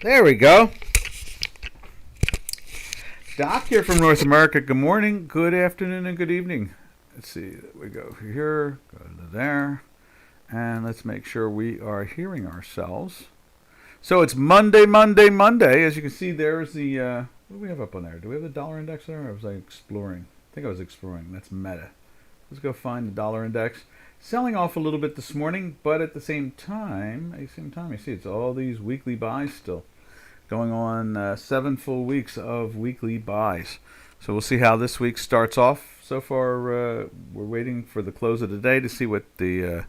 There we go. Doc here from North America. Good morning, good afternoon, and good evening. Let's see. We go here, go to there, and let's make sure we are hearing ourselves. So it's Monday. As you can see, there's the what do we have up on there? Do we have the dollar index there? Or was I exploring? I think I was exploring. That's meta. Let's go find the dollar index. Selling off a little bit this morning, but at the same time, you see it's all these weekly buys still going on. 7 full weeks of weekly buys. So we'll see how this week starts off. So far, we're waiting for the close of the day to see what the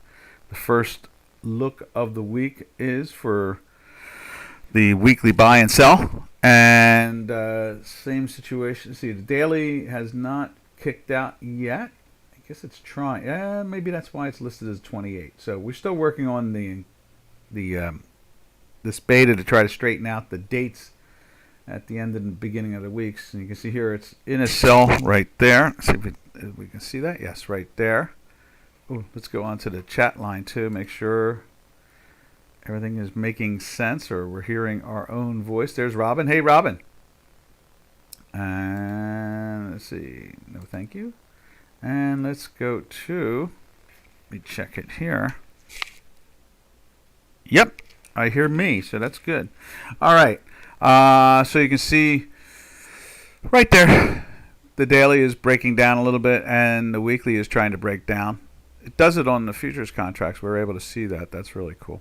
first look of the week is for the weekly buy and sell. And same situation. See, the daily has not kicked out yet. I guess it's trying. Yeah, maybe that's why it's listed as 28. So we're still working on this beta to try to straighten out the dates at the end and the beginning of the weeks. And you can see here it's in a cell right there. Let's see if we can see that. Yes, right there. Ooh, let's go on to the chat line too. Make sure everything is making sense or we're hearing our own voice. There's Robin. Hey, Robin. And let's see. No, thank you. And let's go to, let me check it here. Yep. I hear me, so that's good. All right, so you can see right there, the daily is breaking down a little bit, and the weekly is trying to break down. It does it on the futures contracts. We're able to see that. That's really cool.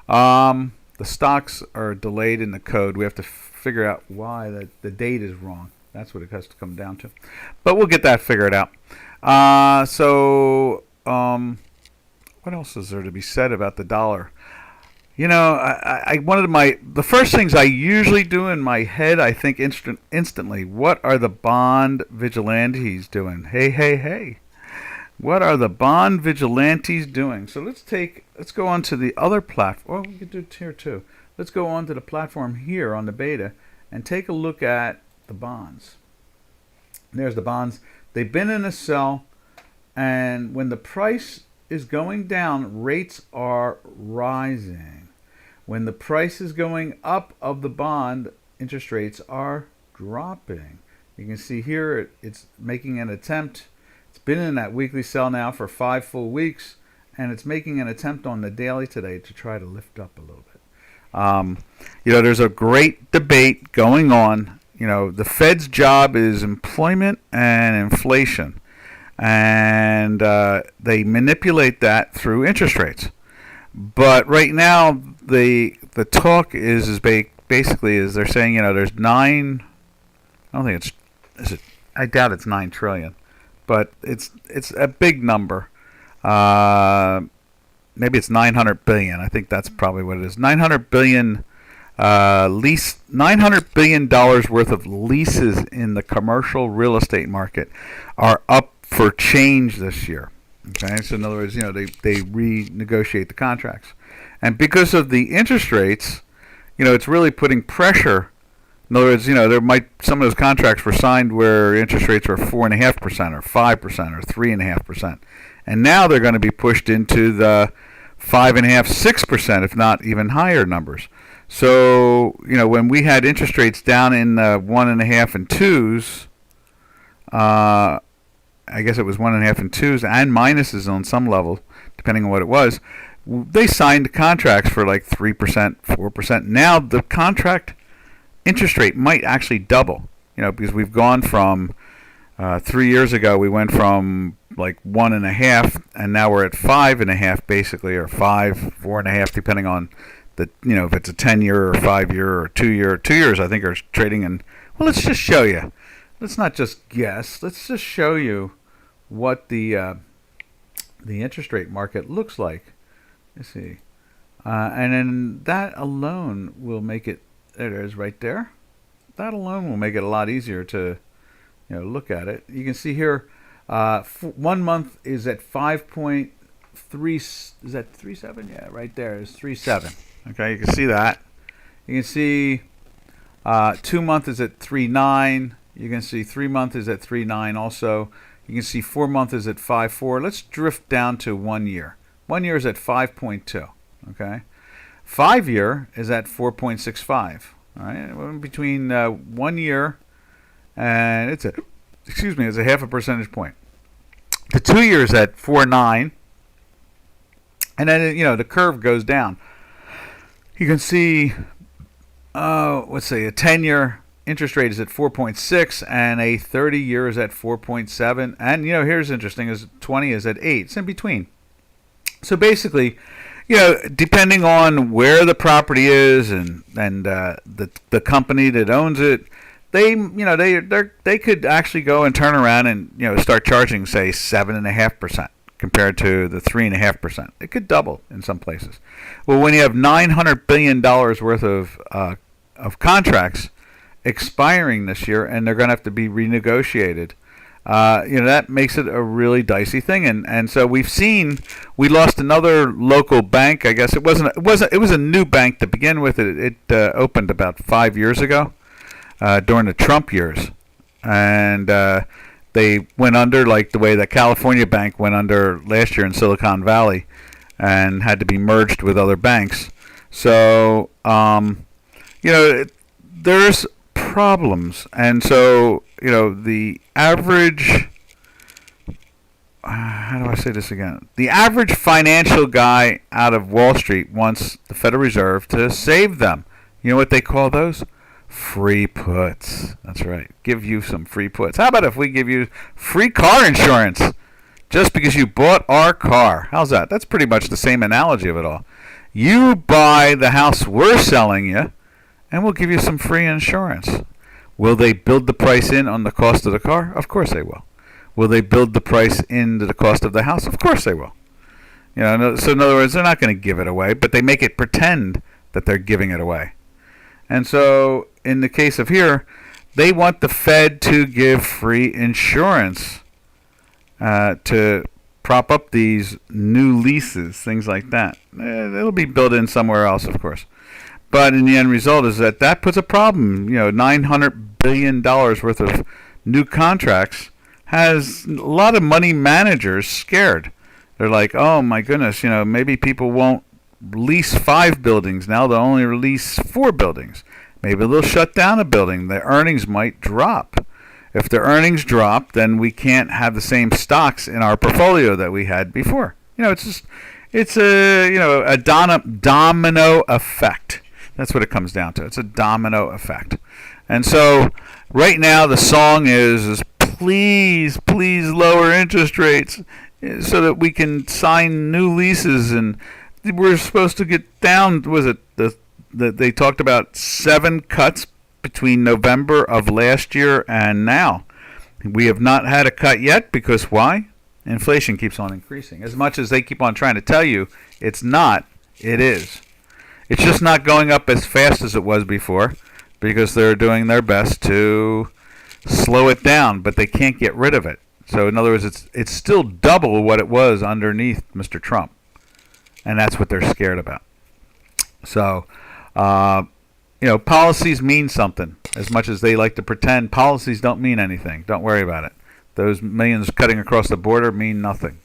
The stocks are delayed in the code. We have to figure out why the date is wrong. That's what it has to come down to. But we'll get that figured out. What else is there to be said about the dollar? You know, the first things I usually do in my head, I think instantly, what are the bond vigilantes doing? Hey. What are the bond vigilantes doing? So let's go on to the other platform. Well, we could do it here too. Let's go on to the platform here on the beta and take a look at the bonds. There's the bonds. They've been in a sell, and when the price is going down, rates are rising. When the price is going up of the bond, interest rates are dropping. You can see here it's making an attempt. It's been in that weekly sell now for 5 full weeks, and it's making an attempt on the daily today to try to lift up a little bit. There's a great debate going on. The Fed's job is employment and inflation, and they manipulate that through interest rates. But right now, the talk is basically they're saying there's 9. I don't think I doubt it's 9 trillion, but it's a big number. Maybe it's 900 billion. I think that's probably what it is. 900 billion $900 billion worth of leases in the commercial real estate market are up for change this year. Okay, so in other words, they renegotiate the contracts, and because of the interest rates, it's really putting pressure. In other words, some of those contracts were signed where interest rates were 4.5% or 5% or 3.5%, and now they're going to be pushed into the 5.5%, 6%, if not even higher numbers. So when we had interest rates down in 1.5 and 2s. I guess it was 1.5 and 2s and minuses on some level, depending on what it was. They signed contracts for like 3%, 4%. Now the contract interest rate might actually double, because we've gone from 3 years ago, we went from like 1.5, and now we're at 5.5 basically, or 4.5, depending on if it's a 10-year or 5-year or 2-year. 2 years, I think, are trading in. Well, let's just show you. Let's not just guess. Let's just show you what the interest rate market looks like. Let's see, and then that alone will make it. There it is, right there. That alone will make it a lot easier to, look at it. You can see here, 1 month is at 5.3. Is that 3.7? Yeah, right there is 3.7. Okay, you can see that. You can see 2 month is at 3.9. You can see 3 month is at 3.9 also. You can see 4 month is at 5.4. Let's drift down to 1 year. 1 year is at 5.2. Okay, 5-year is at 4.65. All right, between 1 year and it's a half a percentage point. The 2 year is at 4.9, and then the curve goes down. You can see, let's say a 10-year interest rate is at 4.6, and a 30-year is at 4.7, and here's interesting: is 20 is at 8. It's in between. So basically, depending on where the property is and the company that owns it, they could actually go and turn around and start charging, say, 7.5% compared to the 3.5%. It could double in some places. Well, when you have $900 billion worth of contracts expiring this year, and they're going to have to be renegotiated, that makes it a really dicey thing. And so we lost another local bank. I guess it was a new bank to begin with. It opened about 5 years ago during the Trump years, and they went under like the way that California Bank went under last year in Silicon Valley, and had to be merged with other banks. So there's problems, and so the average, how do I say this again? The average financial guy out of Wall Street wants the Federal Reserve to save them. You know what they call those? Free puts. That's right. Give you some free puts. How about if we give you free car insurance just because you bought our car? How's that? That's pretty much the same analogy of it all. You buy the house we're selling you, and we'll give you some free insurance. Will they build the price in on the cost of the car? Of course they will. Will they build the price into the cost of the house? Of course they will. So in other words, they're not going to give it away, but they make it pretend that they're giving it away. And so in the case of here, they want the Fed to give free insurance to prop up these new leases, things like that. It'll be built in somewhere else, of course. But in the end result is that puts a problem. $900 billion worth of new contracts has a lot of money managers scared. They're like, oh my goodness, maybe people won't lease 5 buildings. Now they'll only release 4 buildings. Maybe they'll shut down a building. The earnings might drop. If the earnings drop, then we can't have the same stocks in our portfolio that we had before. It's a domino effect. That's what it comes down to. It's a domino effect. And so right now the song is please lower interest rates so that we can sign new leases, and we're supposed to get down. Was it they talked about 7 cuts between November of last year and now? We have not had a cut yet because why? Inflation keeps on increasing. As much as they keep on trying to tell you it's not, it is. It's just not going up as fast as it was before because they're doing their best to slow it down, but they can't get rid of it. So in other words, it's still double what it was underneath Mr. Trump. And that's what they're scared about. So, policies mean something. As much as they like to pretend, policies don't mean anything. Don't worry about it. Those millions cutting across the border mean nothing.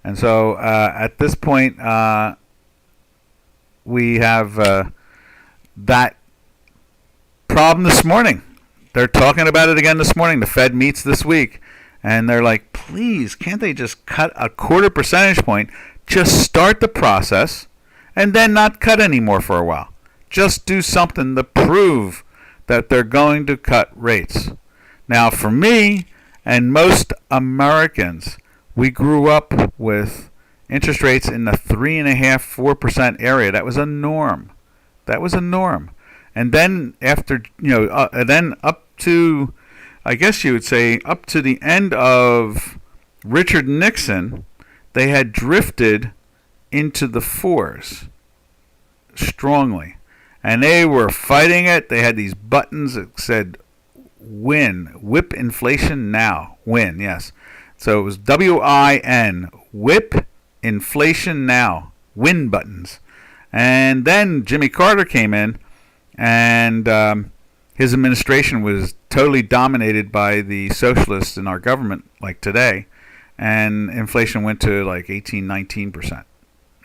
And so at this point, we have that problem this morning. They're talking about it again this morning. The Fed meets this week, and they're like, please, can't they just cut a 0.25 percentage point? Just start the process and then not cut anymore for a while. Just do something to prove that they're going to cut rates. Now, for me and most Americans, we grew up with interest rates in the 3.5–4% area. That was a norm. And then after, then up to, I guess you would say, up to the end of Richard Nixon, they had drifted into the 4s strongly. And they were fighting it. They had these buttons that said win, whip inflation now, win, yes. So it was WIN, whip inflation now, win buttons. And then Jimmy Carter came in, and his administration was totally dominated by the socialists in our government, like today, and inflation went to like 18–19%,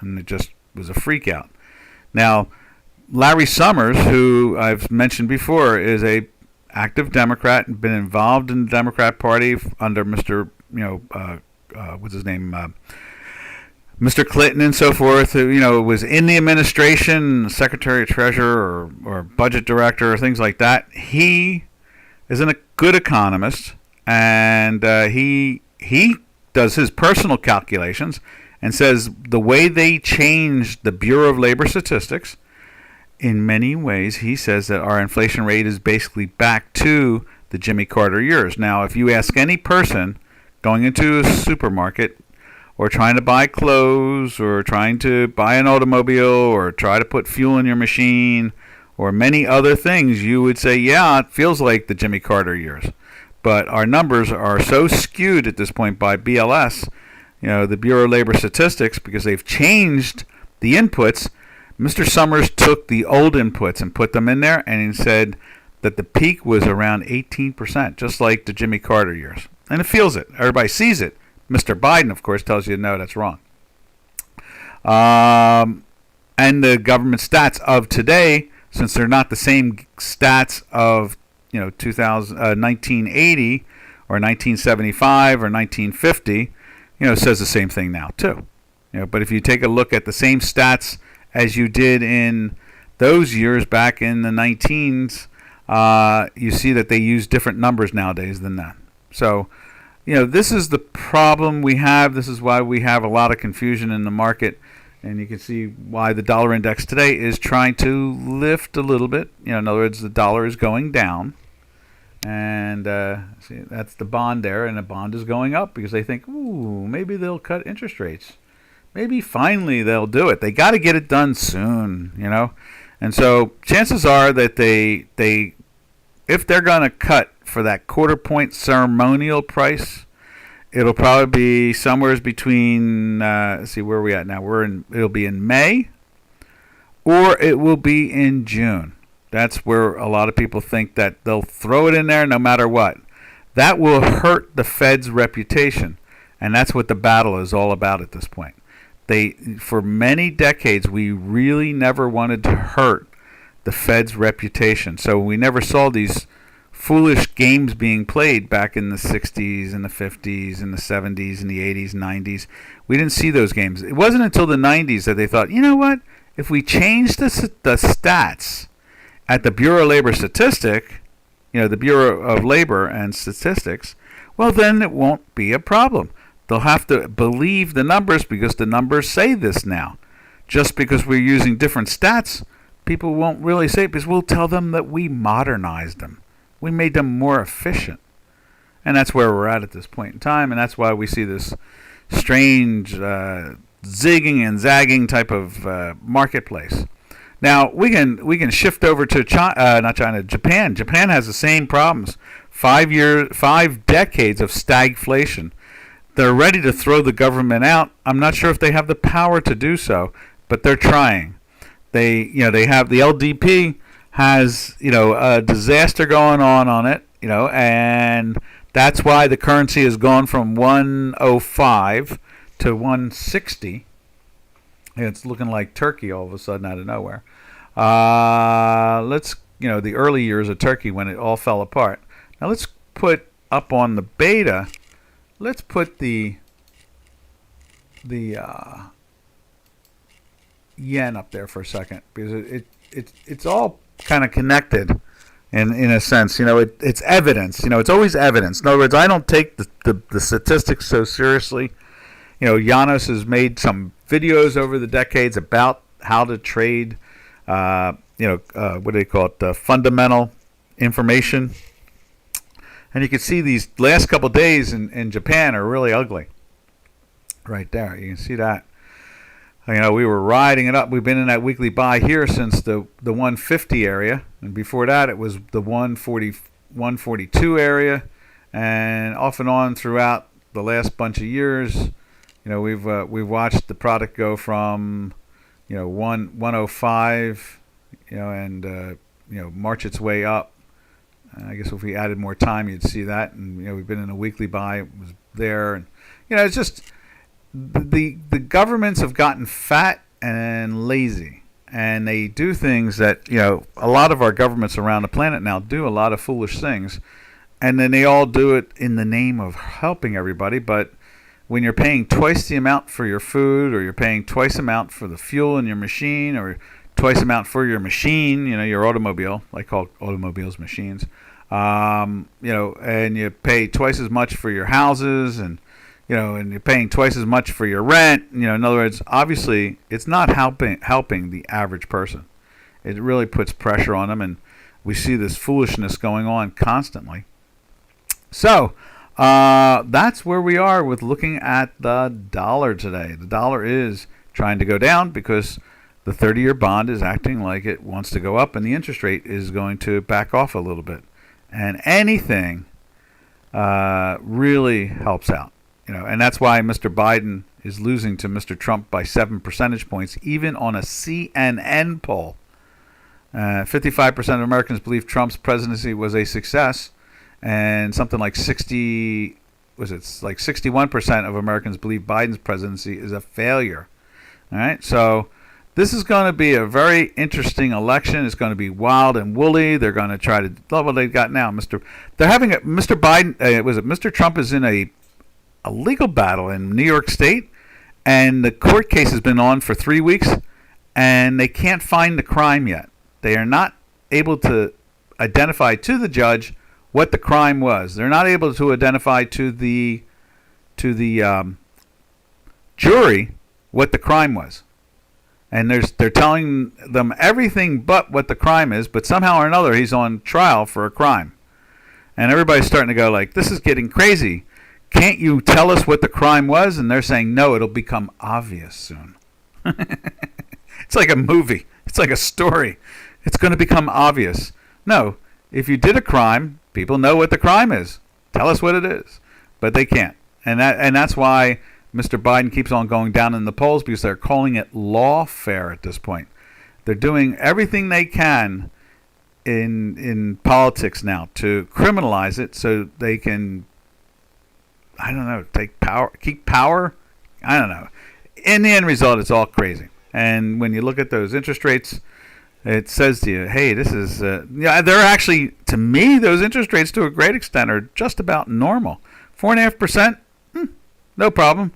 and it just was a freak out. Now, Larry Summers, who I've mentioned before, is a active Democrat and been involved in the Democrat Party under Mr. What's his name, Mr. Clinton and so forth. Who was in the administration, Secretary of Treasurer or budget director or things like that. He is a good economist, and he does his personal calculations and says the way they changed the Bureau of Labor Statistics, in many ways, he says that our inflation rate is basically back to the Jimmy Carter years. Now, if you ask any person going into a supermarket or trying to buy clothes or trying to buy an automobile or try to put fuel in your machine or many other things, you would say, yeah, it feels like the Jimmy Carter years. But our numbers are so skewed at this point by BLS, the Bureau of Labor Statistics, because they've changed the inputs. Mr. Summers took the old inputs and put them in there, and he said that the peak was around 18%, just like the Jimmy Carter years. And it feels it. Everybody sees it. Mr. Biden, of course, tells you, no, that's wrong. And the government stats of today, since they're not the same stats of 1980 or 1975 or 1950, says the same thing now too. But if you take a look at the same stats as you did in those years back in the 19s, you see that they use different numbers nowadays than that. So, this is the problem we have. This is why we have a lot of confusion in the market. And you can see why the dollar index today is trying to lift a little bit. In other words, the dollar is going down. And see, that's the bond there. And the bond is going up because they think, ooh, maybe they'll cut interest rates. Maybe finally they'll do it. They got to get it done soon, And so chances are that they if they're going to cut for that quarter point ceremonial price, it'll probably be somewhere between, let's see, where are we at now? It'll be in May or it will be in June. That's where a lot of people think that they'll throw it in there no matter what. That will hurt the Fed's reputation, and that's what the battle is all about at this point. For many decades, we really never wanted to hurt the Fed's reputation. So we never saw these foolish games being played back in the 60s and the 50s and the 70s and the 80s and 90s. We didn't see those games. It wasn't until the 90s that they thought, you know what? If we change the stats at the Bureau of Labor Statistics, the Bureau of Labor and Statistics, well, then it won't be a problem. They'll have to believe the numbers because the numbers say this now. Just because we're using different stats, people won't really say it because we'll tell them that we modernized them. We made them more efficient. And that's where we're at this point in time, and that's why we see this strange zigging and zagging type of marketplace. Now, we can shift over to Japan. Japan has the same problems. 5 decades of stagflation. They're ready to throw the government out. I'm not sure if they have the power to do so, but they're trying. They have the LDP has, a disaster going on it, and that's why the currency has gone from 105 to 160. It's looking like Turkey all of a sudden out of nowhere. The early years of Turkey when it all fell apart. Now let's put up on the beta. Let's put the yen up there for a second because it's all kind of connected in a sense. It's evidence. It's always evidence. In other words, I don't take the statistics so seriously. Janos has made some videos over the decades about how to trade, what do they call it, fundamental information. And you can see these last couple of days in Japan are really ugly. Right there, you can see that. We were riding it up. We've been in that weekly buy here since the 150 area, and before that it was the 140, 142 area, and off and on throughout the last bunch of years. We've watched the product go from 105, and march its way up. I guess if we added more time, you'd see that. And we've been in a weekly buy. It was there, and it's just the governments have gotten fat and lazy, and they do things that, a lot of our governments around the planet now do a lot of foolish things, and then they all do it in the name of helping everybody. But when you're paying twice the amount for your food, or you're paying twice the amount for the fuel in your machine, or twice the amount for your machine, your automobile, I call automobiles machines, and you pay twice as much for your houses, and and you're paying twice as much for your rent. In other words, obviously, it's not helping the average person. It really puts pressure on them, and we see this foolishness going on constantly. So that's where we are with looking at the dollar today. The dollar is trying to go down because the 30-year bond is acting like it wants to go up, and the interest rate is going to back off a little bit. And anything really helps out. And that's why Mr. Biden is losing to Mr. Trump by 7 percentage points, even on a CNN poll. 55% of Americans believe Trump's presidency was a success, and something like 61% of Americans believe Biden's presidency is a failure. All right, so this is going to be a very interesting election. It's going to be wild and woolly. They're going to try to love what they've got now. Mr. Trump is in a legal battle in New York State, and the court case has been on for 3 weeks, and they can't find the crime yet. They are not able to identify to the judge what the crime was. They're not able to identify to the jury what the crime was. And they're telling them everything but what the crime is, but somehow or another he's on trial for a crime. And everybody's starting to go like, this is getting crazy. Can't you tell us what the crime was? And they're saying, no, it'll become obvious soon. It's like a movie. It's like a story. It's going to become obvious. No, if you did a crime, people know what the crime is. Tell us what it is. But they can't. And that's why Mr. Biden keeps on going down in the polls, because they're calling it lawfare at this point. They're doing everything they can in politics now to criminalize it so they can, take power, keep power. I don't know. In the end result, it's all crazy. And when you look at those interest rates, it says to you, hey, this is, they're actually, to me, those interest rates to a great extent are just about normal. 4.5%, no problem.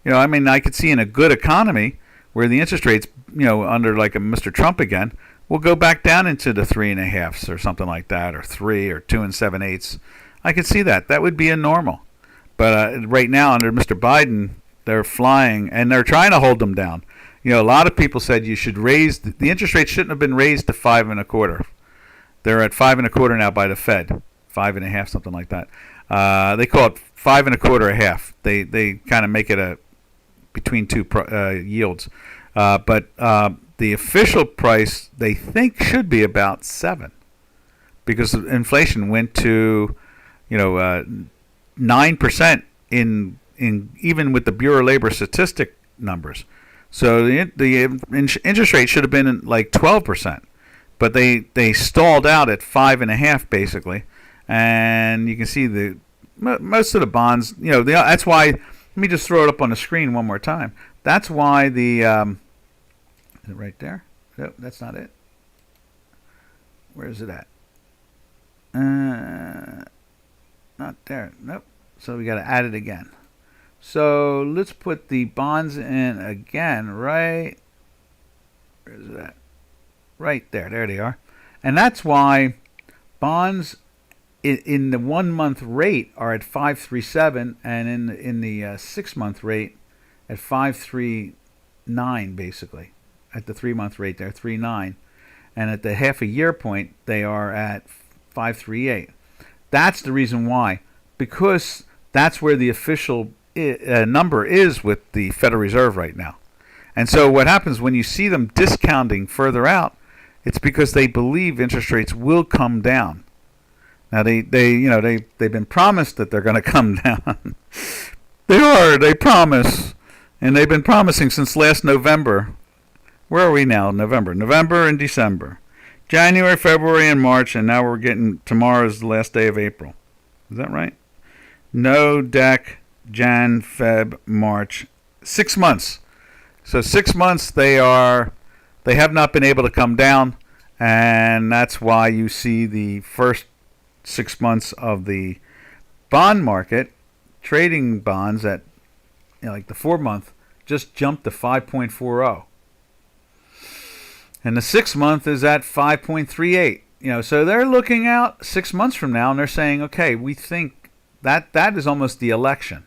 I could see in a good economy where the interest rates, under like a Mr. Trump again, will go back down into the 3.5s or something like that, or 3 or 2 7/8. I could see that. That would be a normal. But right now, under Mr. Biden, they're flying, and they're trying to hold them down. A lot of people said you should raise the interest rate. Shouldn't have been raised to 5.25. They're at 5.25 now by the Fed, 5.5, something like that. They call it 5.25.5. They kind of make it a between two yields, but the official price they think should be about 7, because inflation went to 9% in even with the Bureau of Labor statistic numbers. So the interest rate should have been like 12%, but they stalled out at 5.5 basically, and you can see most of the bonds. That's why. Let me just throw it up on the screen one more time. That's why is it right there? Nope, that's not it. Where is it at? Not there. Nope. So we got to add it again. So let's put the bonds in again, right? Where is it at? Right there. There they are. And that's why bonds in the 1 month rate are at 5.37, and in the 6 month rate at 5.39 basically. At the 3 month rate, they're 3.9, and at the half a year point, they are at 5.38. That's the reason why, because that's where the official number is with the Federal Reserve right now. And so what happens when you see them discounting further out, it's because they believe interest rates will come down. Now they've been promised that they're going to come down. They promise, and they've been promising since last November. Where are we now? November and December, January, February, and March, and now we're getting tomorrow's the last day of April. Is that right? No, Dec, Jan, Feb, March, 6 months. So 6 months they are they have not been able to come down, and that's why you see the first 6 months of the bond market, trading bonds at like the 4-month, just jumped to 5.40. And the 6-month is at 5.38. So they're looking out 6 months from now, and they're saying, okay, we think that is almost the election.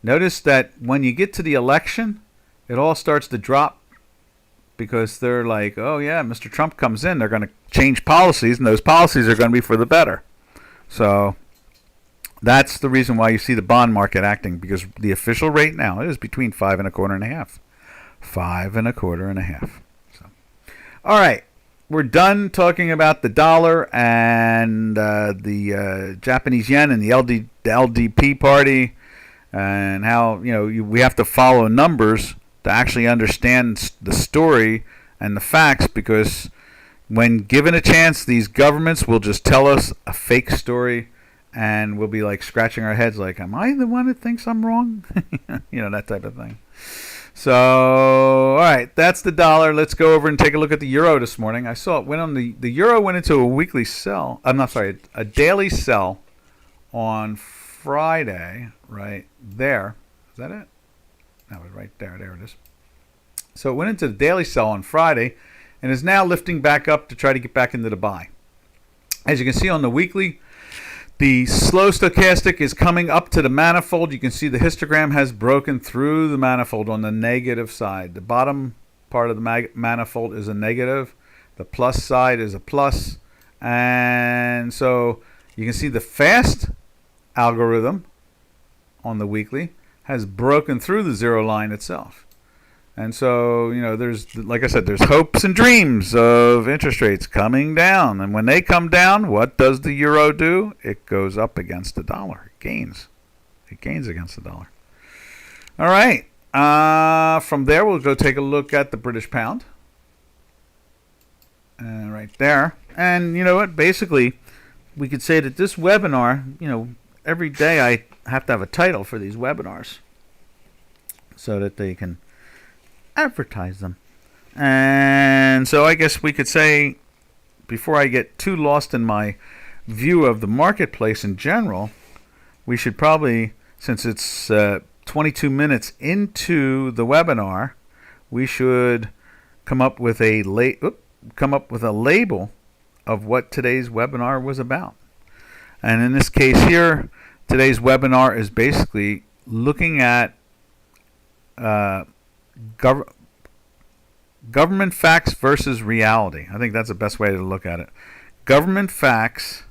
Notice that when you get to the election, it all starts to drop because they're like, oh yeah, Mr. Trump comes in, they're going to change policies, and those policies are going to be for the better. So that's the reason why you see the bond market acting, because the official rate now is between 5.25 and a half. 5.25 and a half. So, all right, we're done talking about the dollar and the Japanese yen and the LDP party, and how we have to follow numbers to actually understand the story and the facts, because when given a chance, these governments will just tell us a fake story, and we'll be like scratching our heads like, am I the one that thinks I'm wrong? That type of thing. So, all right, that's the dollar. Let's go over and take a look at the euro this morning. I saw it went on the euro went into a weekly sell. I'm not sorry, a daily sell on Friday, right there. Is that it? That was right there. There it is. So it went into the daily sell on Friday and is now lifting back up to try to get back into the buy. As you can see on the weekly, the slow stochastic is coming up to the manifold. You can see the histogram has broken through the manifold on the negative side. The bottom part of the manifold is a negative. The plus side is a plus. And so you can see the fast algorithm on the weekly has broken through the zero line itself. And so, there's, like I said, there's hopes and dreams of interest rates coming down. And when they come down, what does the euro do? It goes up against the dollar. It gains. It gains against the dollar. All right. From there, we'll go take a look at the British pound. Right there. And you know what? Basically, we could say that this webinar, every day I have to have a title for these webinars so that they can advertise them. And so I guess we could say, before I get too lost in my view of the marketplace in general, we should probably, since it's 22 minutes into the webinar, we should come up with a label of what today's webinar was about. And in this case here, today's webinar is basically looking at government facts versus reality. I think that's the best way to look at it. Government facts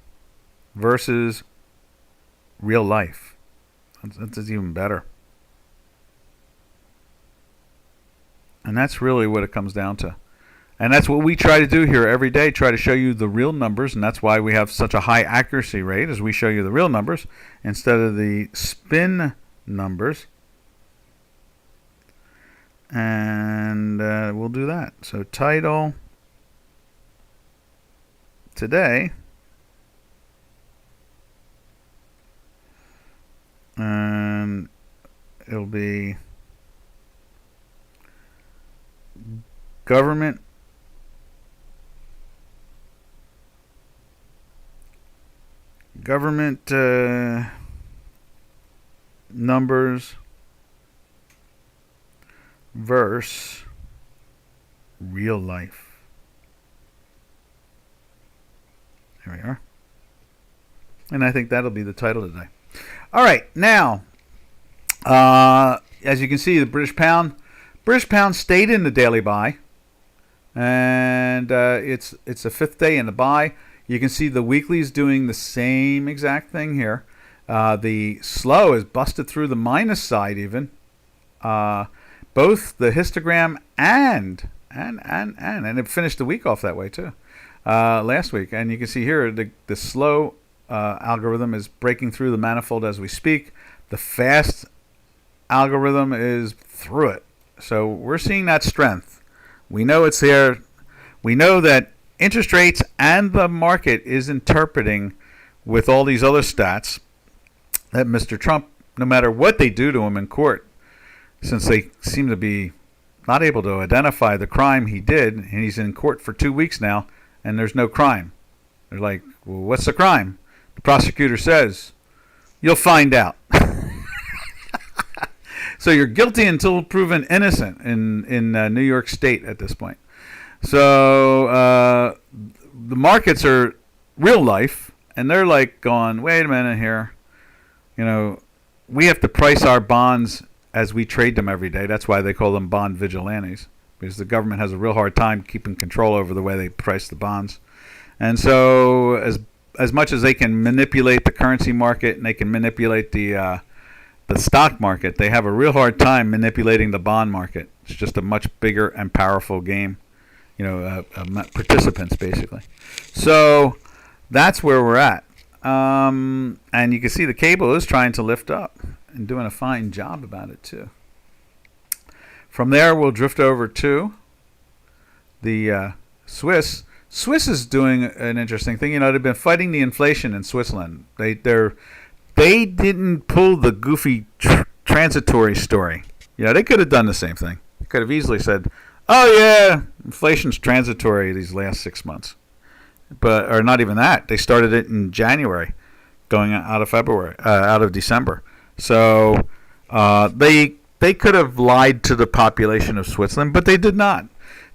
versus real life. That's even better. And that's really what it comes down to. And that's what we try to do here every day, try to show you the real numbers, and that's why we have such a high accuracy rate, as we show you the real numbers instead of the spin numbers. And we'll do that. So title today, and it'll be government numbers versus real life. There we are. And I think that'll be the title today. All right, now, as you can see, the British pound stayed in the daily buy, and it's the fifth day in the buy. You can see the weekly is doing the same exact thing here. The slow is busted through the minus side even. Both the histogram and it finished the week off that way too, last week. And you can see here the slow algorithm is breaking through the manifold as we speak. The fast algorithm is through it. So we're seeing that strength. We know it's there. We know that interest rates and the market is interpreting with all these other stats that Mr. Trump, no matter what they do to him in court, since they seem to be, not able to identify the crime he did, and he's in court for 2 weeks now, and there's no crime. They're like, well, what's the crime? The prosecutor says, you'll find out. So you're guilty until proven innocent in New York State at this point. So the markets are real life, and they're like going, wait a minute here. We have to price our bonds as we trade them every day. That's why they call them bond vigilantes, because the government has a real hard time keeping control over the way they price the bonds. And so as much as they can manipulate the currency market and they can manipulate the stock market, they have a real hard time manipulating the bond market. It's just a much bigger and powerful game, participants basically. So that's where we're at. And you can see the cable is trying to lift up and doing a fine job about it too. From there, we'll drift over to the Swiss. Swiss is doing an interesting thing. They've been fighting the inflation in Switzerland. They didn't pull the goofy transitory story. They could have done the same thing. They could have easily said, oh yeah, inflation's transitory these last 6 months. Or not even that. They started it in January, going out of December. So they could have lied to the population of Switzerland, but they did not.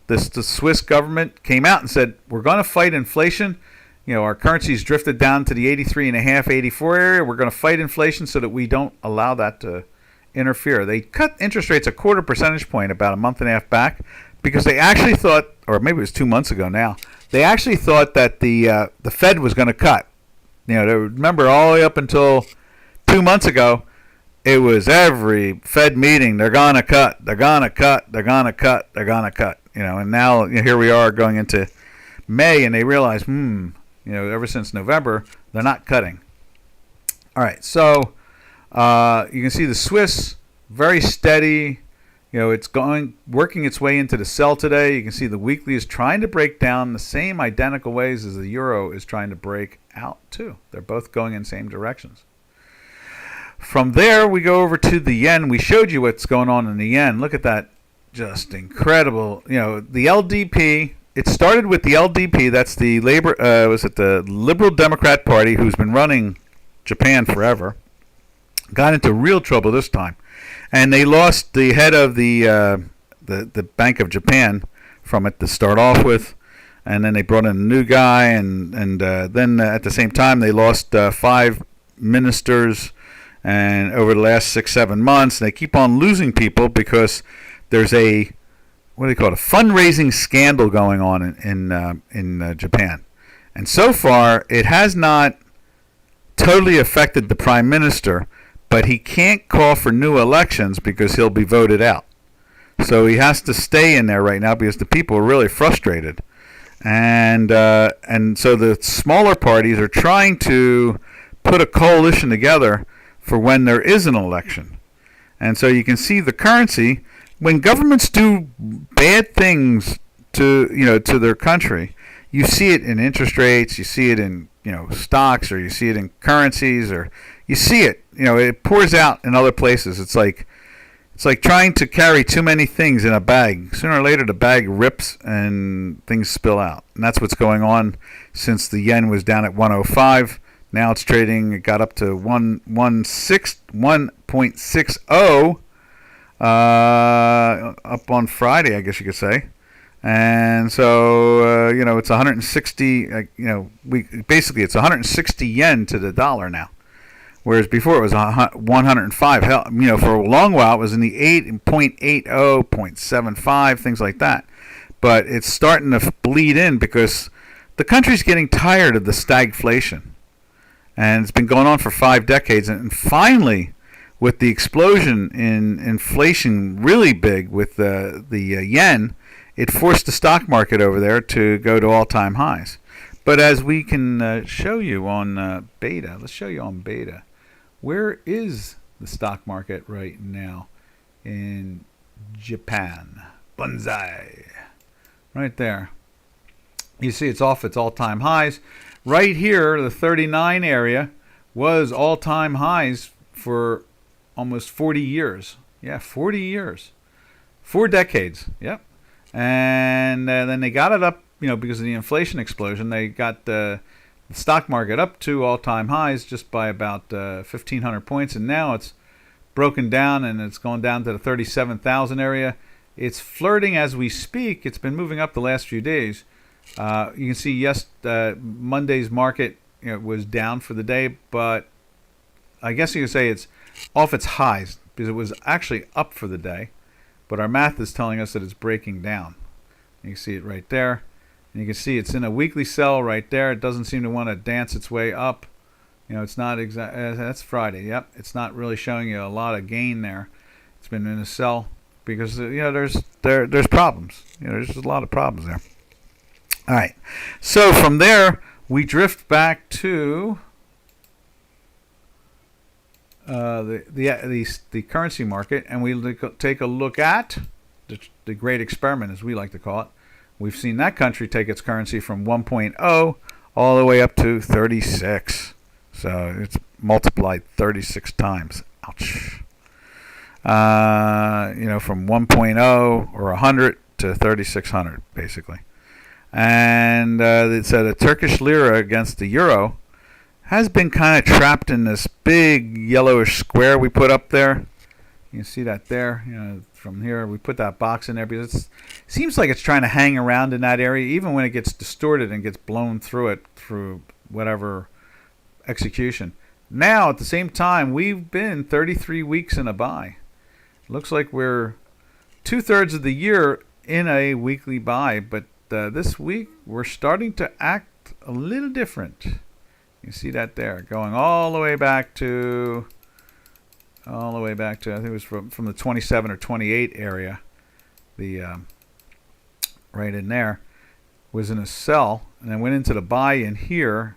The Swiss government came out and said, we're going to fight inflation. Our currency's drifted down to the 83.5, 84 area. We're going to fight inflation so that we don't allow that to interfere. They cut interest rates a 0.25 percentage point about a month and a half back because they actually thought, or maybe it was 2 months ago now, they actually thought that the Fed was going to cut. Remember all the way up until 2 months ago, it was every Fed meeting, they're going to cut, they're going to cut, they're going to cut, they're going to cut. And now here we are going into May, and they realize, ever since November, they're not cutting. All right, so you can see the Swiss, very steady. It's working its way into the sell today. You can see the weekly is trying to break down the same identical ways as the euro is trying to break out too. They're both going in same directions. From there, we go over to the yen. We showed you what's going on in the yen. Look at that. Just incredible. The LDP, it started with the LDP. That's the the Liberal Democrat Party, who's been running Japan forever. Got into real trouble this time. And they lost the head of the Bank of Japan from it to start off with. And then they brought in a new guy. And then at the same time, they lost 5 ministers and over the last 6-7 months. They keep on losing people because there's a fundraising scandal going on in Japan. And so far, it has not totally affected the prime minister, but he can't call for new elections because he'll be voted out. So he has to stay in there right now because the people are really frustrated. And so the smaller parties are trying to put a coalition together for when there is an election. And so you can see the currency, when governments do bad things to their country, you see it in interest rates, you see it in stocks, or you see it in currencies, or you see it. It pours out in other places. It's like trying to carry too many things in a bag. Sooner or later, the bag rips and things spill out. And that's what's going on since the yen was down at 105. Now it's trading. It got up to 1.60 up on Friday, I guess you could say. And so it's 160. Basically it's 160 yen to the dollar now. Whereas before it was 105. For a long while it was in the 8.80, 0.75, things like that. But it's starting to bleed in because the country's getting tired of the stagflation. And it's been going on for 5 decades. And finally, with the explosion in inflation really big with the yen, it forced the stock market over there to go to all-time highs. But as we can show you on beta, let's show you on beta. Where is the stock market right now in Japan? Banzai. Right there. You see it's off its all-time highs. Right here, the 39 area was all-time highs for almost 40 years. Yeah, 40 years. 4 decades. Yep. And then they got it up, because of the inflation explosion. They got the stock market up to all-time highs just by about 1,500 points, and now it's broken down and it's going down to the 37,000 area. It's flirting as we speak. It's been moving up the last few days. You can see Monday's market was down for the day, but I guess you could say it's off its highs because it was actually up for the day. But our math is telling us that it's breaking down. You can see it right there. And you can see it's in a weekly sell right there. It doesn't seem to want to dance its way up. It's not that's Friday. Yep, it's not really showing you a lot of gain there. It's been in a sell because there's problems. There's a lot of problems there. All right. So from there we drift back to the currency market, and we take a look at the great experiment, as we like to call it. We've seen that country take its currency from 1.0 all the way up to 36. So it's multiplied 36 times. Ouch. From 1.0 or 100 to 3,600, basically. And it said a Turkish lira against the euro has been kind of trapped in this big yellowish square we put up there. You can see that there. From here we put that box in there because it seems like it's trying to hang around in that area, even when it gets distorted and gets blown through it through whatever execution. Now, at the same time, we've been 33 weeks in a buy. Looks like we're 2/3 of the year in a weekly buy, but this week we're starting to act a little different. You see that there, going all the way back to I think it was from the 27 or 28 area. The right in there was in a sell, and then went into the buy in here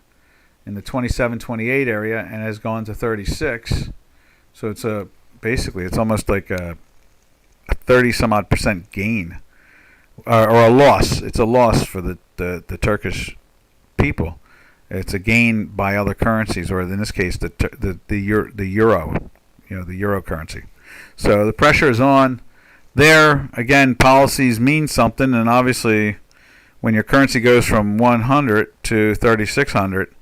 in the 27, 28 area, and has gone to 36. So it's basically it's almost like a 30 some odd % gain, or a loss. It's a loss for the Turkish people. It's a gain by other currencies, or in this case, the euro, the euro currency. So the pressure is on there. Again, policies mean something, and obviously, when your currency goes from 100 to 3,600,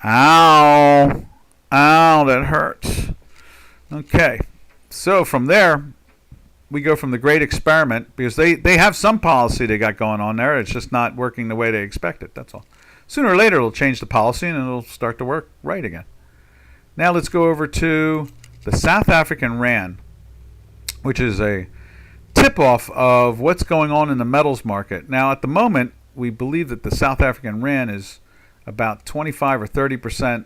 ow, that hurts. Okay, so from there, we go from the great experiment, because they have some policy they got going on there. It's just not working the way they expect it. That's all. Sooner or later, it'll change the policy and it'll start to work right again. Now let's go over to the South African Rand, which is a tip-off of what's going on in the metals market. Now, at the moment, we believe that the South African Rand is about 25 or 30%,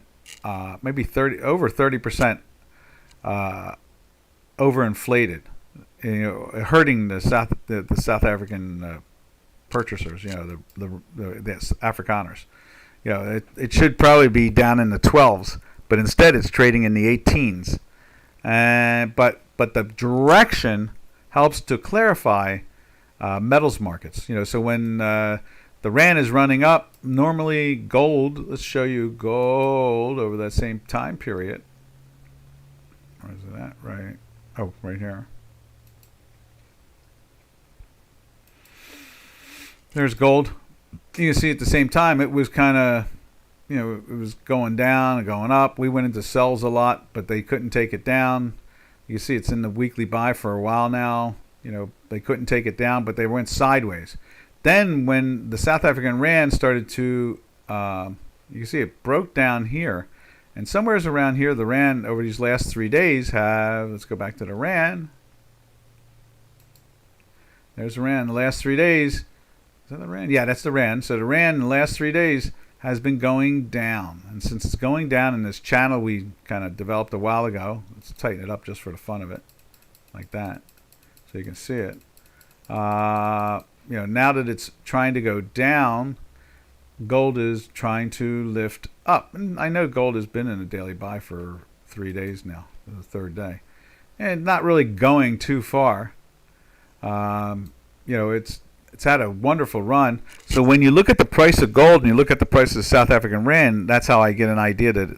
maybe over 30% overinflated, hurting the South African purchasers, the Afrikaners. It should probably be down in the 12s, but instead it's trading in the 18s. But the direction helps to clarify metals markets. So when the Rand is running up, normally gold. Let's show you gold over that same time period. Where is that? Right. Oh, right here. There's gold. You can see at the same time it was kind of, it was going down and going up. We went into sells a lot, but they couldn't take it down. You see it's in the weekly buy for a while now. They couldn't take it down, but they went sideways. Then when the South African Rand started to, you can see it broke down here. And somewhere around here, the Rand over these last 3 days let's go back to the Rand. There's the Rand. The last 3 days. Is that the Rand? Yeah, that's the Rand. So the Rand in the last 3 days has been going down. And since it's going down in this channel we kind of developed a while ago, let's tighten it up just for the fun of it, like that, so you can see it. Now that it's trying to go down, gold is trying to lift up. And I know gold has been in a daily buy for 3 days now, the third day, and not really going too far. It's had a wonderful run. So when you look at the price of gold and you look at the price of the South African Rand, that's how I get an idea that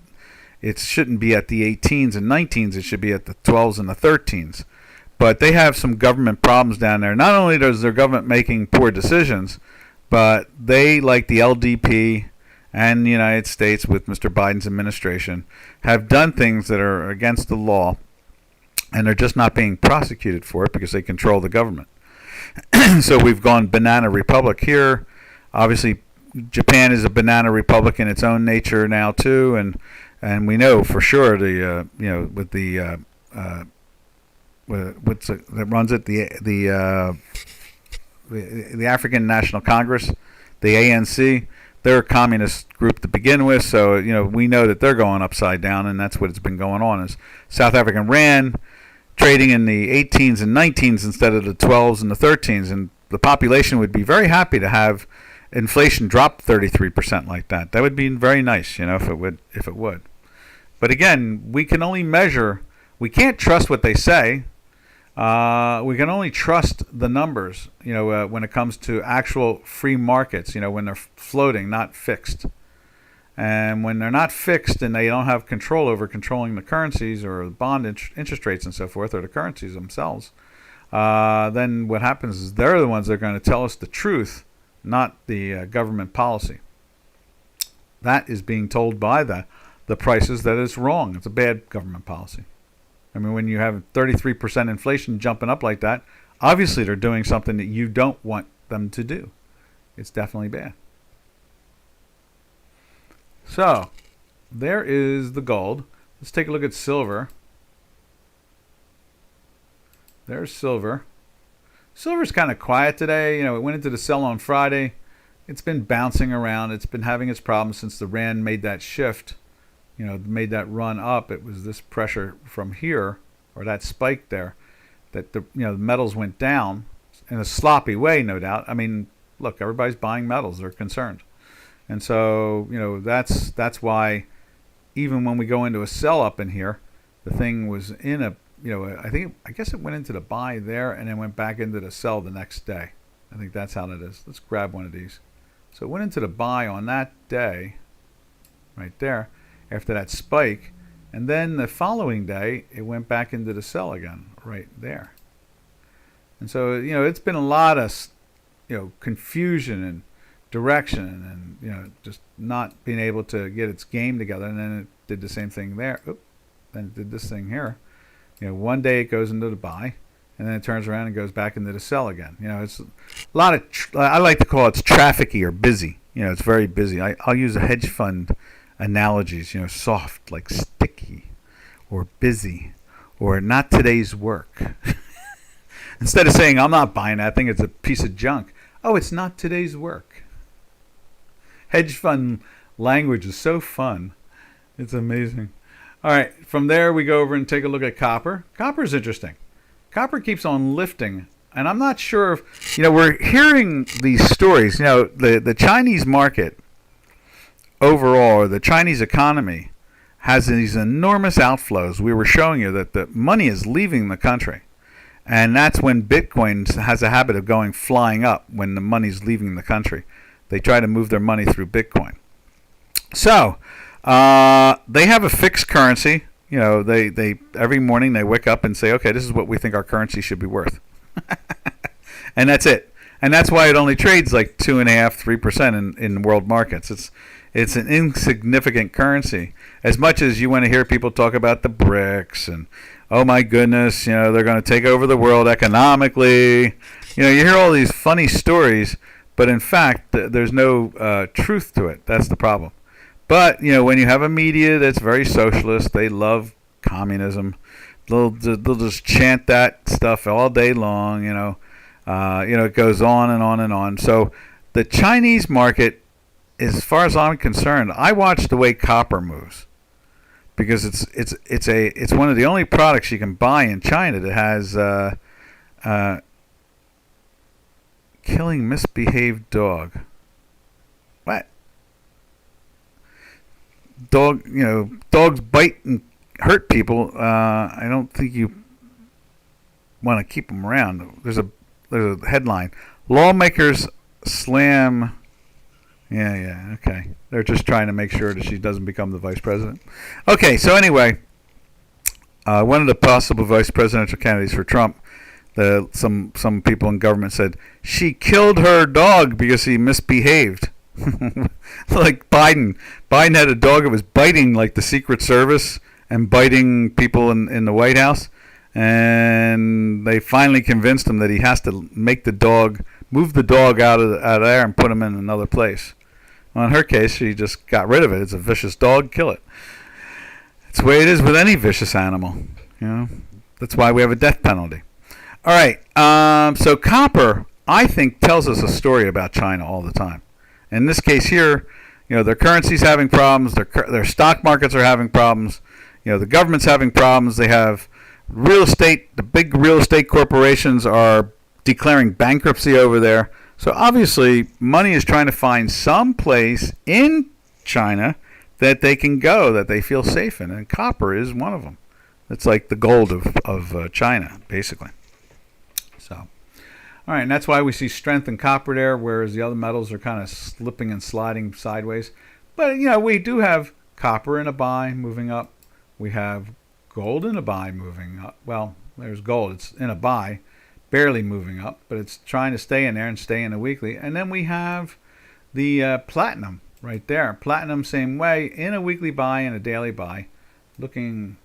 it shouldn't be at the 18s and 19s. It should be at the 12s and the 13s. but they have some government problems down there. Not only does their government making poor decisions, but they, like the LDP and the United States with Mr. Biden's administration, have done things that are against the law, and they're just not being prosecuted for it because they control the government. So we've gone banana republic here. Obviously, Japan is a banana republic in its own nature now too, and we know for sure the with the that runs it, the African National Congress, the ANC. They're a communist group to begin with, so we know that they're going upside down, and that's what it's been going on. Is South African rand trading in the 18s and 19s instead of the 12s and the 13s, and the population would be very happy to have inflation drop 33% like that. That would be very nice, if it would. But again, we can only measure. We can't trust what they say. We can only trust the numbers, when it comes to actual free markets, when they're floating, not fixed. And when they're not fixed and they don't have control over controlling the currencies or the bond interest rates and so forth, or the currencies themselves, then what happens is they're the ones that are going to tell us the truth, not the government policy. That is being told by the prices that it's wrong. It's a bad government policy. I mean, when you have 33% inflation jumping up like that, obviously they're doing something that you don't want them to do. It's definitely bad. So, there is the gold. Let's take a look at silver. There's silver. Silver's kind of quiet today. It went into the sell on Friday. It's been bouncing around. It's been having its problems since the rand made that shift. Made that run up. It was this pressure from here, or that spike there, that the metals went down in a sloppy way, no doubt. I mean, look, everybody's buying metals. They're concerned. And so, that's why even when we go into a sell up in here, the thing was in a, I guess it went into the buy there and then went back into the sell the next day. I think that's how it is. Let's grab one of these. So it went into the buy on that day, right there, after that spike, and then the following day it went back into the sell again, right there. And so it's been a lot of confusion and direction, and just not being able to get its game together. And then it did the same thing there. Then it did this thing here. One day it goes into the buy, and then it turns around and goes back into the sell again. It's a lot of I like to call it trafficky or busy. It's very busy. I'll use a hedge fund analogies, soft like sticky, or busy, or not today's work. Instead of saying I'm not buying that thing, it's a piece of junk. Oh, it's not today's work. Hedge fund language is so fun. It's amazing. All right, from there we go over and take a look at copper. Copper is interesting. Copper keeps on lifting, and I'm not sure if, we're hearing these stories. The Chinese market overall, or the Chinese economy, has these enormous outflows. We were showing you that the money is leaving the country. And that's when Bitcoin has a habit of going flying up when the money's leaving the country. They try to move their money through Bitcoin. So, they have a fixed currency. They every morning they wake up and say, okay, this is what we think our currency should be worth. And that's it. And that's why it only trades like 2.5–3% in world markets. It's an insignificant currency. As much as you want to hear people talk about the BRICS and, oh my goodness, they're going to take over the world economically. You hear all these funny stories, but in fact, there's no truth to it. That's the problem. But, when you have a media that's very socialist, they love communism. They'll just chant that stuff all day long, it goes on and on and on. So the Chinese market, as far as I'm concerned, I watch the way copper moves, because it's one of the only products you can buy in China that has killing misbehaved dog. What? Dogs bite and hurt people. I don't think you want to keep them around. There's a headline: lawmakers slam. Yeah, okay. They're just trying to make sure that she doesn't become the vice president. Okay, so anyway, one of the possible vice presidential candidates for Trump Some people in government said she killed her dog because he misbehaved. Like Biden had a dog that was biting like the Secret Service and biting people in the White House, and they finally convinced him that he has to move the dog out of there and put him in another place. Well, in her case, she just got rid of it. It's a vicious dog, kill it. It's the way it is with any vicious animal. That's why we have a death penalty. All right. So copper, I think, tells us a story about China all the time. In this case here, their currency's having problems. Their stock markets are having problems. The government's having problems. They have real estate. The big real estate corporations are declaring bankruptcy over there. So obviously, money is trying to find some place in China that they can go, that they feel safe in, and copper is one of them. It's like the gold of China, basically. So, all right, and that's why we see strength in copper there, whereas the other metals are kind of slipping and sliding sideways. But, we do have copper in a buy moving up. We have gold in a buy moving up. Well, there's gold. It's in a buy, barely moving up, but it's trying to stay in there and stay in a weekly. And then we have the platinum right there. Platinum, same way, in a weekly buy and a daily buy. Looking,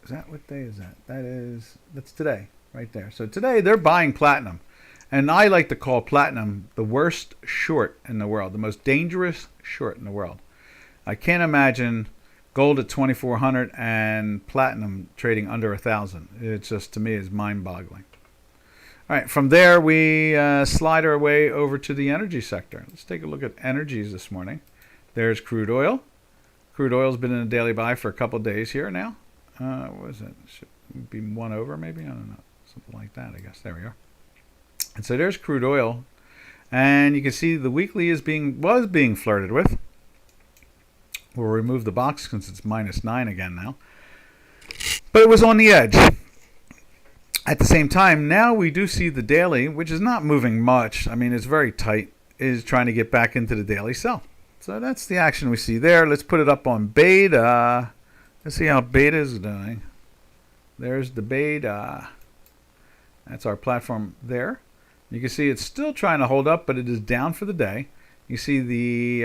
is that what day is that? That's today, right there. So today they're buying platinum. And I like to call platinum the worst short in the world, the most dangerous short in the world. I can't imagine gold at 2,400 and platinum trading under 1,000. It just, to me, is mind-boggling. All right, from there we slide our way over to the energy sector. Let's take a look at energies this morning. There's crude oil. Crude oil's been in a daily buy for a couple of days here now. What is it? Should be one over maybe? I don't know. Something like that, I guess. There we are. And so there's crude oil. And you can see the weekly was being flirted with. We'll remove the box since it's -9 again now. But it was on the edge. At the same time, now we do see the daily, which is not moving much. I mean, it's very tight, is trying to get back into the daily sell. So that's the action we see there. Let's put it up on beta. Let's see how beta is doing. There's the beta. That's our platform there. You can see it's still trying to hold up, but it is down for the day. You see the,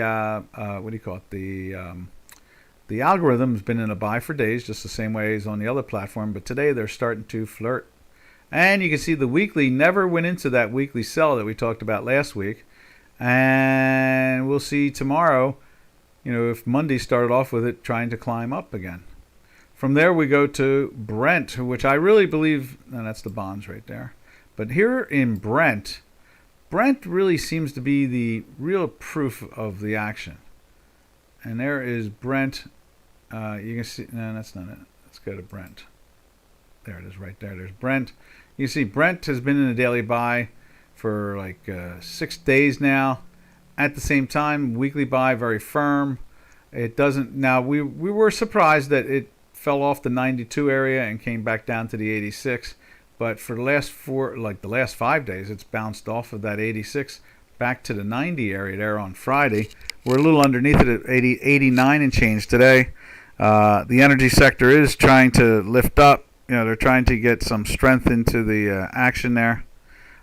what do you call it? The algorithm's been in a buy for days, just the same way as on the other platform. But today they're starting to flirt. And you can see the weekly never went into that weekly sell that we talked about last week. And we'll see tomorrow, if Monday started off with it trying to climb up again. From there we go to Brent, which I really believe, and that's the bonds right there. But here in Brent really seems to be the real proof of the action. And there is Brent. You can see, no, that's not it. Let's go to Brent. There it is right there. There's Brent. You see Brent has been in a daily buy for like 6 days now. At the same time, weekly buy, very firm. It doesn't, now we were surprised that it fell off the 92 area and came back down to the 86. But for the last 5 days, it's bounced off of that 86 back to the 90 area there on Friday. We're a little underneath it at 89 and change today. The energy sector is trying to lift up. They're trying to get some strength into the action there.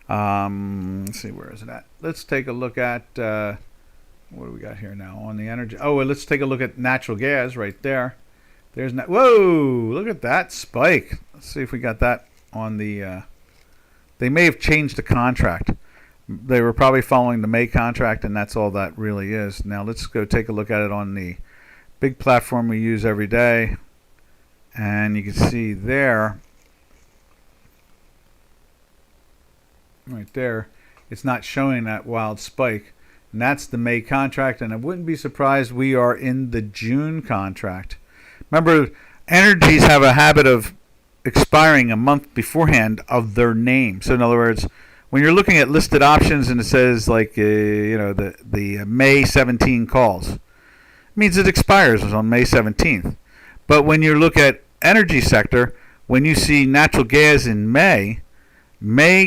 Let's see, where is it at? Let's take a look at, what do we got here now on the energy? Oh, well, let's take a look at natural gas right there. Whoa, look at that spike. Let's see if we got that on the, they may have changed the contract. They were probably following the May contract, and that's all that really is. Now let's go take a look at it on the big platform we use every day. And you can see there, right there, it's not showing that wild spike. And that's the May contract, and I wouldn't be surprised we are in the June contract. Remember, energies have a habit of expiring a month beforehand of their name. So in other words, when you're looking at listed options and it says like the May 17 calls, it means it expires on May 17th. But when you look at energy sector, when you see natural gas in May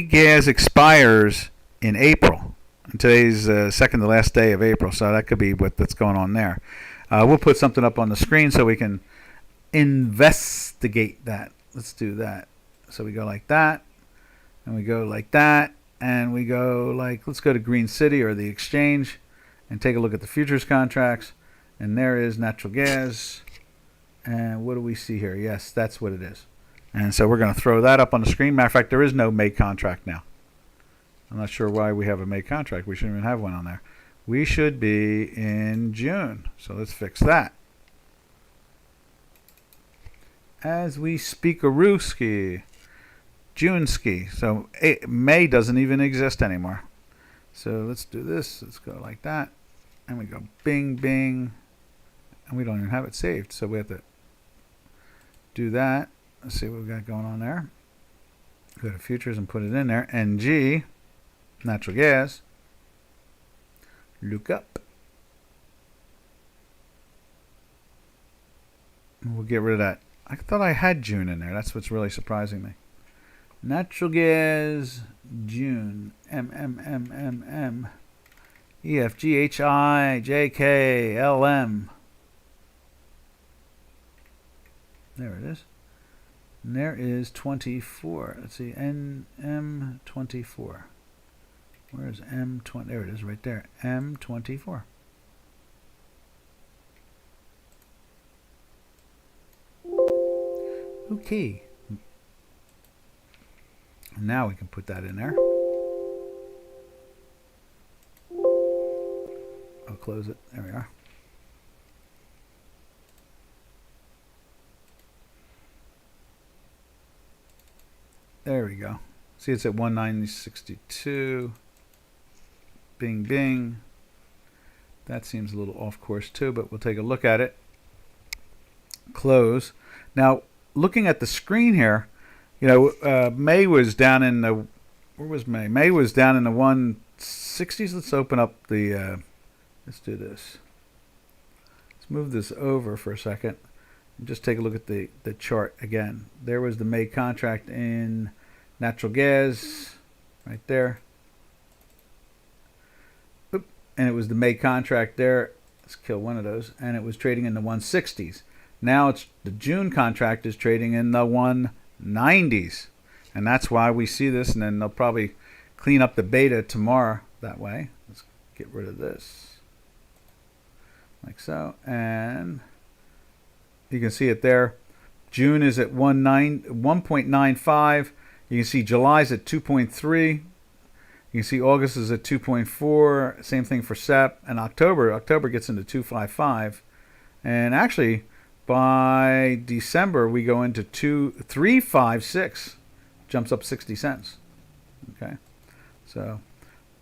gas expires in April. And today's second to last day of April, so that could be that's going on there. We'll put something up on the screen so we can investigate that. Let's do that. So we go like that. and we go like that, and we go like, let's go to Green City or the exchange and take a look at the futures contracts. And there is natural gas. And what do we see here? Yes, that's what it is. And so we're going to throw that up on the screen. Matter of fact, there is no May contract now. I'm not sure why we have a May contract. We shouldn't even have one on there. We should be in June. So let's fix that. As we speak a Ruski. June ski. So May doesn't even exist anymore. So let's do this. Let's go like that. And we go bing, bing. And we don't even have it saved. So we have to do that. Let's see what we got going on there. Go to futures and put it in there. NG, natural gas. Look up. And we'll get rid of that. I thought I had June in there. That's what's really surprising me. Natural gas, June, M, E, F, G, H, I, J, K, L, M. There it is. And there is 24. Let's see, M 24. Where is M20? There it is, right there. M24. Okay. Now we can put that in there. I'll close it. There we are. There we go. See, it's at 190.62. Bing, bing. That seems a little off course too, but we'll take a look at it. Close. Now, looking at the screen here, you know, May was down in the, where was May? May was down in the 160s. Let's open up the, let's do this. Let's move this over for a second and just take a look at the chart again. There was the May contract in natural gas right there. Oop. And it was the May contract there. Let's kill one of those. And it was trading in the 160s. Now it's the June contract is trading in the 190s. And that's why we see this. And then they'll probably clean up the beta tomorrow that way. Let's get rid of this. Like so. And you can see it there. June is at 1.95. You can see July's at 2.3. You can see August is at 2.4. Same thing for SEP. And October gets into 2.55. And actually, by December, we go into 3.56. Jumps up 60 cents. Okay. So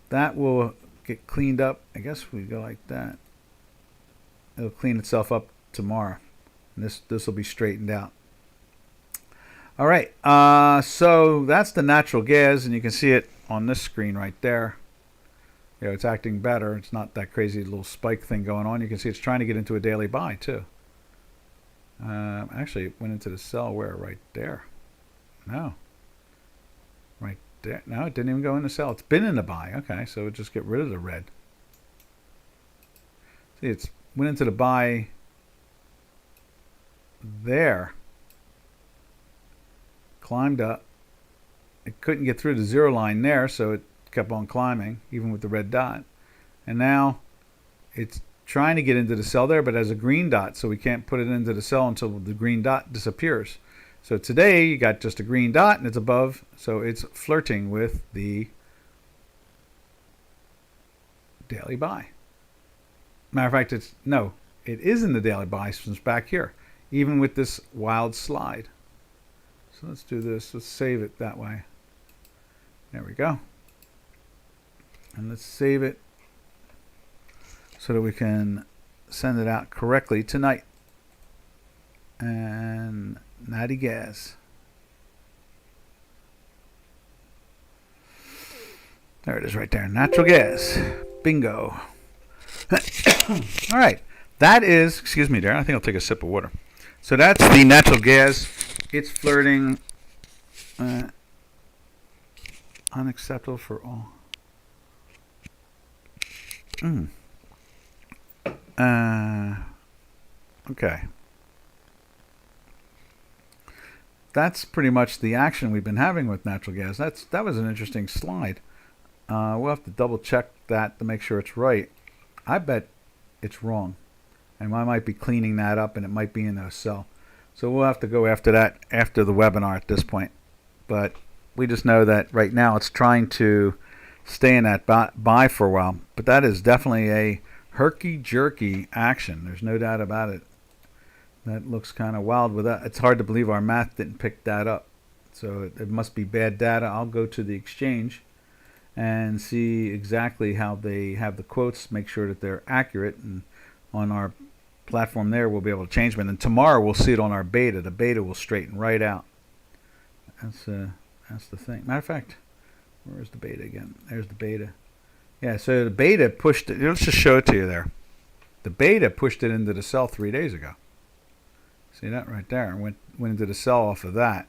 that will get cleaned up. I guess we go like that. It'll clean itself up tomorrow. And this will be straightened out. All right. So that's the natural gas, and you can see it on this screen right there. You know, it's acting better. It's not that crazy little spike thing going on. You can see it's trying to get into a daily buy too. Actually, it went into the sell where? Right there. No. Right there. No, it didn't even go into sell. It's been in the buy. Okay, so just get rid of the red. See, it's went into the buy there. Climbed up. It couldn't get through the zero line there, so it kept on climbing, even with the red dot. And now it's trying to get into the sell there, but has a green dot, so we can't put it into the sell until the green dot disappears. So today you got just a green dot and it's above, so it's flirting with the daily buy. Matter of fact, it is in the daily buy since back here, even with this wild slide. So let's do this. Let's save it that way. There we go. And let's save it so that we can send it out correctly tonight. And natty gas. There it is right there. Natural gas. Bingo. All right. That is, excuse me, Darren. I think I'll take a sip of water. So that's the natural gas. It's flirting. Unacceptable for all. Okay. that's pretty much the action we've been having with natural gas. That was an interesting slide. We'll have to double check that to make sure it's right. I bet it's wrong, and I might be cleaning that up, and it might be in a cell. So we'll have to go after that after the webinar at this point. But we just know that right now it's trying to stay in that buy for a while. But that is definitely a herky-jerky action. There's no doubt about it. That looks kind of wild with that. It's hard to believe our math didn't pick that up. So it must be bad data. I'll go to the exchange and see exactly how they have the quotes, make sure that they're accurate, and on our platform there we'll be able to change them. And tomorrow we'll see it on our beta. The beta will straighten right out. That's the thing. Matter of fact, where's the beta again? There's the beta. Yeah, so the beta pushed it. Let's just show it to you there. The beta pushed it into the sell 3 days ago. See that right there? Went into the sell off of that.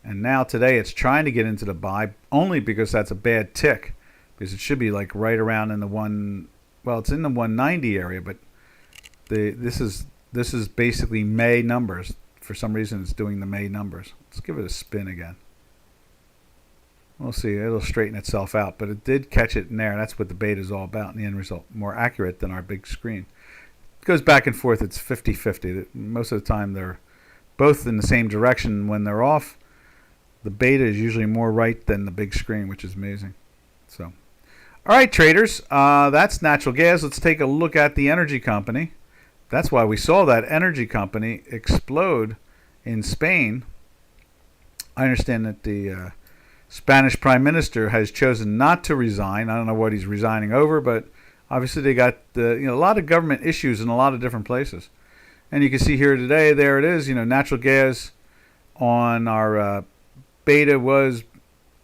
And now today it's trying to get into the buy only because that's a bad tick. Because it should be like right around in the it's in the 190 area, but this is basically May numbers. For some reason it's doing the May numbers. Let's give it a spin again. We'll see. It'll straighten itself out, but it did catch it in there. That's what the beta is all about in the end result. More accurate than our big screen. It goes back and forth. It's 50-50. Most of the time they're both in the same direction. When they're off, the beta is usually more right than the big screen, which is amazing. So, all right, traders, that's natural gas. Let's take a look at the energy company. That's why we saw that energy company explode in Spain. I understand that the Spanish Prime Minister has chosen not to resign. I don't know what he's resigning over, but obviously they got a lot of government issues in a lot of different places. And you can see here today, there it is. Natural gas on our beta was,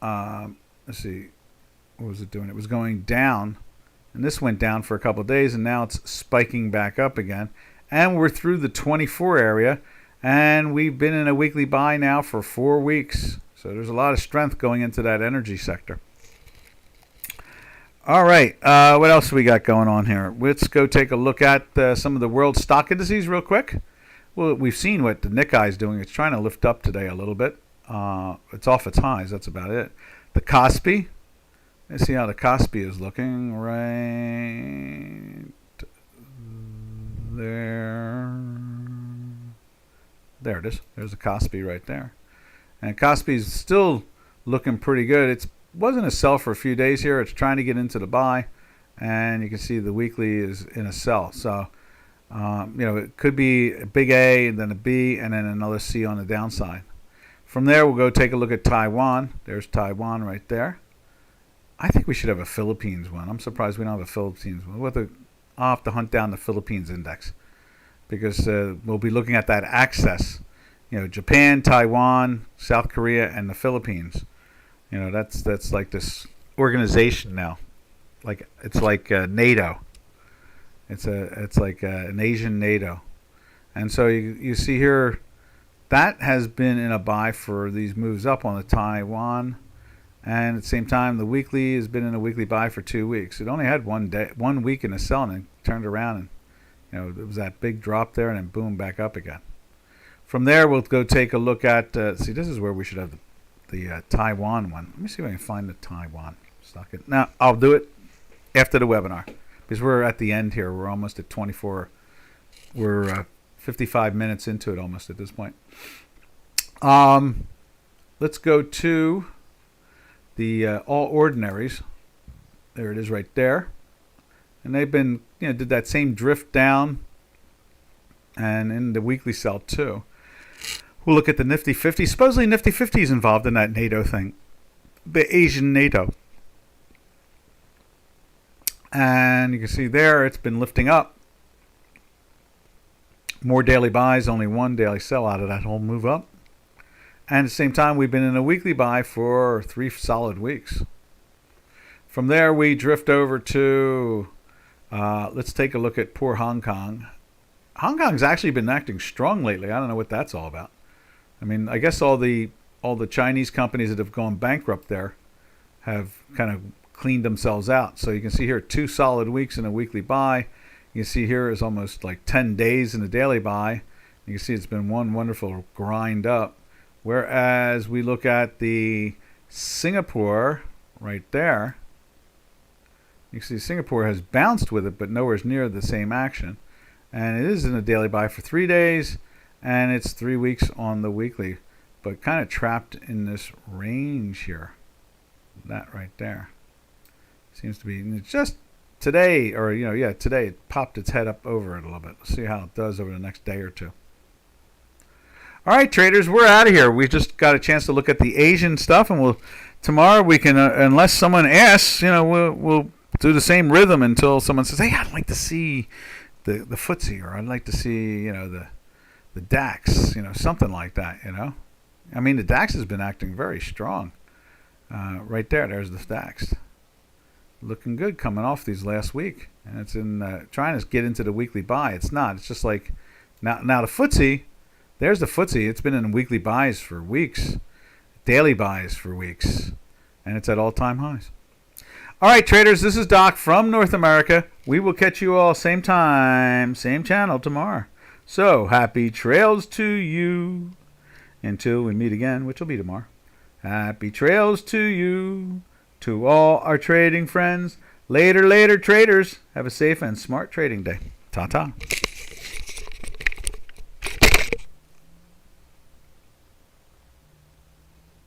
let's see, what was it doing? It was going down, and this went down for a couple of days, and now it's spiking back up again. And we're through the 24 area, and we've been in a weekly buy now for 4 weeks. So there's a lot of strength going into that energy sector. All right, what else have we got going on here? Let's go take a look at some of the world stock indices real quick. Well, we've seen what the Nikkei is doing. It's trying to lift up today a little bit. It's off its highs. That's about it. The Kospi. Let's see how the Kospi is looking right there. There it is. There's the Kospi right there. And Kospi is still looking pretty good. It wasn't a sell for a few days here. It's trying to get into the buy. And you can see the weekly is in a sell. So, it could be a big A and then a B and then another C on the downside. From there, we'll go take a look at Taiwan. There's Taiwan right there. I think we should have a Philippines one. I'm surprised we don't have a Philippines one. I'll have to hunt down the Philippines index because we'll be looking at that access. Japan, Taiwan, South Korea, and the Philippines. That's like this organization now. It's like NATO. It's like an Asian NATO. And so you see here, that has been in a buy for these moves up on the Taiwan. And at the same time, the weekly has been in a weekly buy for 2 weeks. It only had 1 week in a sell and turned around, and it was that big drop there, and then boom, back up again. From there, we'll go take a look at. See, this is where we should have the Taiwan one. Let me see if I can find the Taiwan stock. Now I'll do it after the webinar because we're at the end here. We're almost at 24. We're 55 minutes into it almost at this point. Let's go to the all ordinaries. There it is right there. And they've been, did that same drift down and in the weekly sell too. We'll look at the Nifty 50. Supposedly Nifty 50 is involved in that NATO thing. The Asian NATO. And you can see there it's been lifting up. More daily buys, only one daily sell out of that whole move up. And at the same time, we've been in a weekly buy for 3 solid weeks. From there, we drift over to, let's take a look at poor Hong Kong. Hong Kong's actually been acting strong lately. I don't know what that's all about. I mean, I guess all the Chinese companies that have gone bankrupt there have kind of cleaned themselves out. So you can see here 2 solid weeks in a weekly buy. You can see here is almost like 10 days in a daily buy. You can see it's been one wonderful grind up. Whereas we look at the Singapore right there, you can see Singapore has bounced with it, but nowhere near the same action. And it is in a daily buy for 3 days, and it's 3 weeks on the weekly, but kind of trapped in this range here. That right there seems to be just today, or today it popped its head up over it a little bit. Let's see how it does over the next day or two. All right, traders, we're out of here. We just got a chance to look at the Asian stuff, and tomorrow we can, unless someone asks, we'll do the same rhythm until someone says, "Hey, I'd like to see the FTSE, or I'd like to see the DAX, something like that." I mean, the DAX has been acting very strong. Right there's the DAX, looking good coming off these last week, and it's in trying to get into the weekly buy. It's not. It's just like now the FTSE. There's the FTSE. It's been in weekly buys for weeks, daily buys for weeks, and it's at all-time highs. All right, traders, this is Doc from North America. We will catch you all same time, same channel tomorrow. So, happy trails to you until we meet again, which will be tomorrow. Happy trails to you, to all our trading friends. Later, traders. Have a safe and smart trading day. Ta-ta.